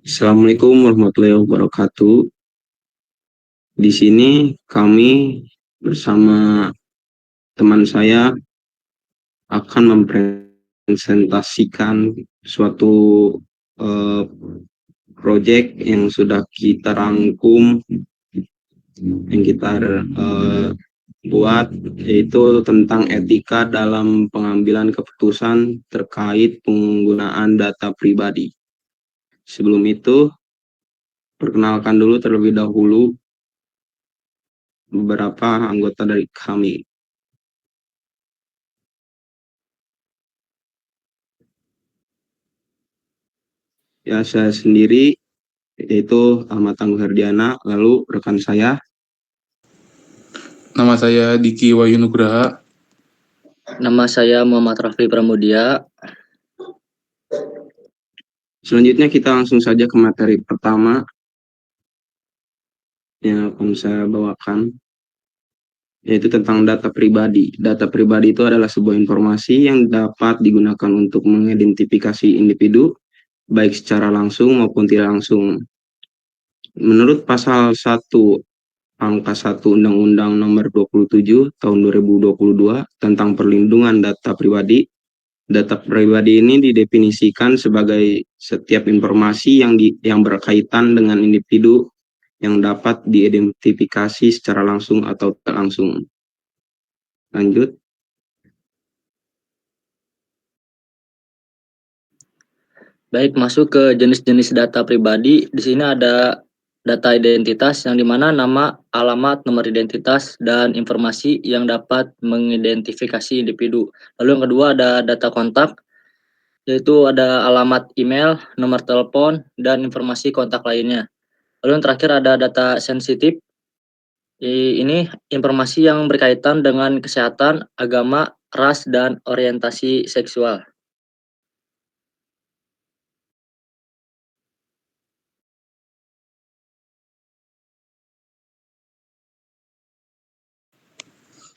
Assalamualaikum warahmatullahi wabarakatuh. Di sini kami bersama teman saya akan mempresentasikan suatu eh, proyek yang sudah kita rangkum, yang kita buat, yaitu tentang etika dalam pengambilan keputusan terkait penggunaan data pribadi. Sebelum itu, perkenalkan dulu terlebih dahulu beberapa anggota dari kami. Ya, saya sendiri yaitu Ahmad Tangguh Herdiana, lalu rekan saya. Nama saya Diki Wahyu Nugraha. Nama saya Muhammad Rafli Pramudia. Selanjutnya kita langsung saja ke materi pertama yang akan saya bawakan, yaitu tentang data pribadi. Data pribadi itu adalah sebuah informasi yang dapat digunakan untuk mengidentifikasi individu, baik secara langsung maupun tidak langsung. Menurut pasal 1 Angka 1 Undang-Undang Nomor 27 Tahun 2022 tentang perlindungan data pribadi, data pribadi ini didefinisikan sebagai setiap informasi yang berkaitan dengan individu yang dapat diidentifikasi secara langsung atau tidak langsung. Lanjut. Baik, masuk ke jenis-jenis data pribadi. Di sini ada data identitas yang dimana nama, alamat, nomor identitas, dan informasi yang dapat mengidentifikasi individu. Lalu yang kedua ada data kontak, yaitu ada alamat email, nomor telepon, dan informasi kontak lainnya. Lalu yang terakhir ada data sensitif. Ini informasi yang berkaitan dengan kesehatan, agama, ras, dan orientasi seksual.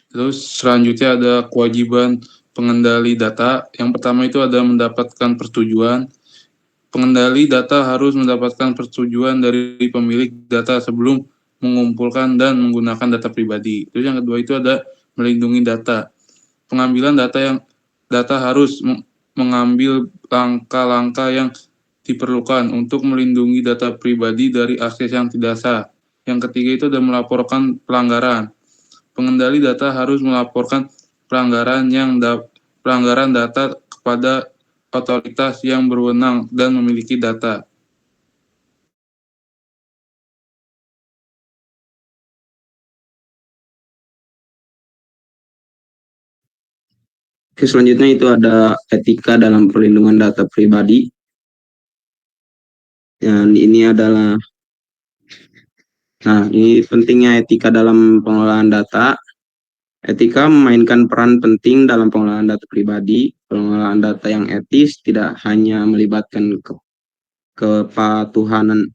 Terus selanjutnya ada kewajiban pengendali data. Yang pertama itu ada mendapatkan persetujuan. Pengendali data harus mendapatkan persetujuan dari pemilik data sebelum mengumpulkan dan menggunakan data pribadi. Terus yang kedua itu ada melindungi data. Pengambilan data harus mengambil langkah-langkah yang diperlukan untuk melindungi data pribadi dari akses yang tidak sah. Yang ketiga itu ada melaporkan pelanggaran. Pengendali data harus melaporkan pelanggaran data kepada otoritas yang berwenang dan memiliki data. Oke, selanjutnya itu ada etika dalam perlindungan data pribadi. Dan ini adalah, ini pentingnya etika dalam pengelolaan data. Etika memainkan peran penting dalam pengelolaan data pribadi. Pengelolaan data yang etis tidak hanya melibatkan kepatuhan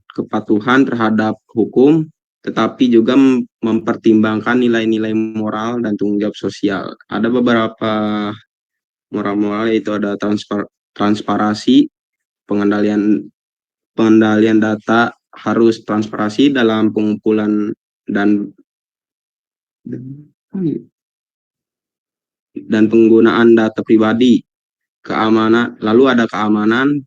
terhadap hukum, tetapi juga mempertimbangkan nilai-nilai moral dan tanggung jawab sosial. Ada beberapa moral-moral, yaitu ada transparansi, pengendalian data harus transparansi dalam pengumpulan dan penggunaan data pribadi. Lalu ada keamanan.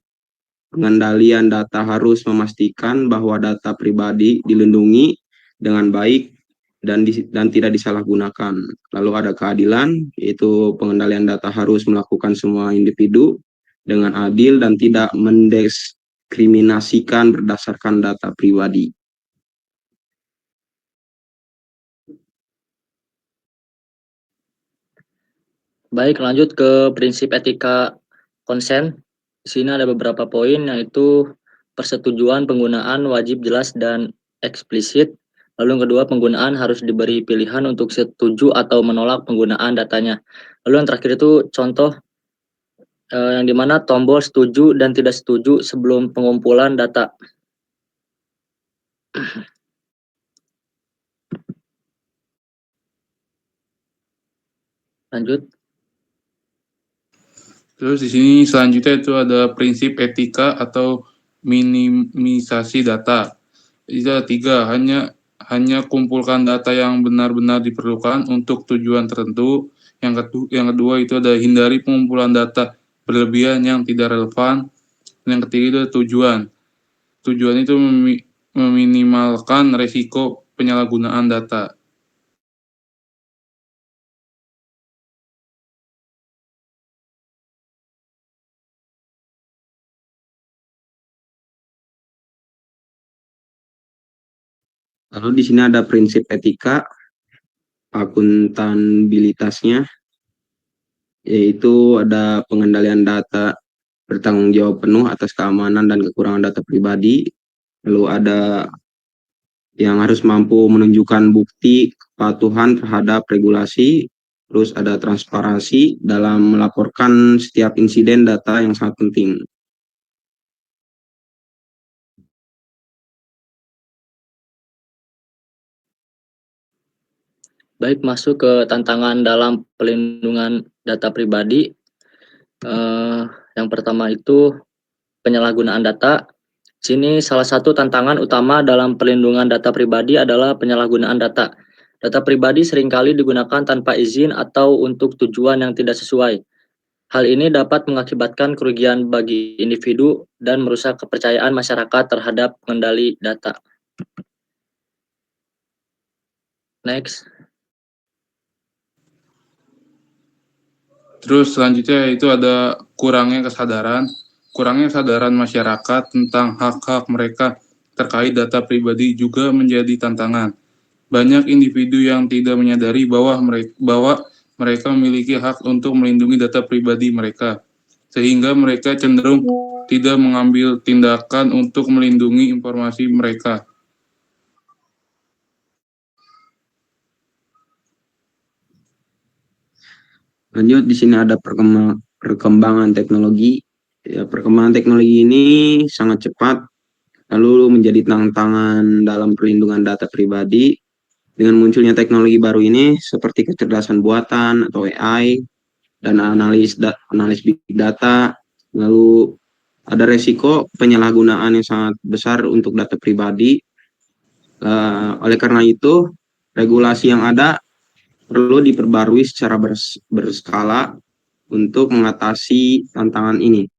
Pengendalian data harus memastikan bahwa data pribadi dilindungi dengan baik dan tidak disalahgunakan. Lalu ada keadilan, yaitu pengendalian data harus melakukan semua individu dengan adil dan tidak mendiskriminasikan berdasarkan data pribadi. Baik, lanjut ke prinsip etika konsen. Di sini ada beberapa poin, yaitu persetujuan penggunaan wajib jelas dan eksplisit. Lalu yang kedua, penggunaan harus diberi pilihan untuk setuju atau menolak penggunaan datanya. Lalu yang terakhir itu contoh yang dimana tombol setuju dan tidak setuju sebelum pengumpulan data. Lanjut. Terus di sini selanjutnya itu ada prinsip etika atau minimisasi data. Itu ada 3, hanya kumpulkan data yang benar-benar diperlukan untuk tujuan tertentu. Yang kedua itu ada hindari pengumpulan data berlebihan yang tidak relevan. Yang ketiga itu ada tujuan. Tujuan itu meminimalkan resiko penyalahgunaan data. Lalu di sini ada prinsip etika, akuntabilitasnya, yaitu ada pengendalian data, bertanggung jawab penuh atas keamanan dan kekurangan data pribadi. Lalu ada yang harus mampu menunjukkan bukti kepatuhan terhadap regulasi. Terus ada transparansi dalam melaporkan setiap insiden data yang sangat penting. Baik, masuk ke tantangan dalam pelindungan data pribadi. Yang pertama itu penyalahgunaan data. Sini salah satu tantangan utama dalam pelindungan data pribadi adalah penyalahgunaan data. Data pribadi seringkali digunakan tanpa izin atau untuk tujuan yang tidak sesuai. Hal ini dapat mengakibatkan kerugian bagi individu dan merusak kepercayaan masyarakat terhadap pengendali data. Next. Terus selanjutnya itu ada kurangnya kesadaran masyarakat tentang hak-hak mereka terkait data pribadi juga menjadi tantangan. Banyak individu yang tidak menyadari bahwa mereka memiliki hak untuk melindungi data pribadi mereka, sehingga mereka cenderung tidak mengambil tindakan untuk melindungi informasi mereka. Lanjut, di sini ada perkembangan teknologi. Ya, perkembangan teknologi ini sangat cepat, lalu menjadi tantangan dalam perlindungan data pribadi. Dengan munculnya teknologi baru ini, seperti kecerdasan buatan atau AI, dan analis big data, lalu ada resiko penyalahgunaan yang sangat besar untuk data pribadi. Oleh karena itu, regulasi yang ada perlu diperbarui secara berskala untuk mengatasi tantangan ini.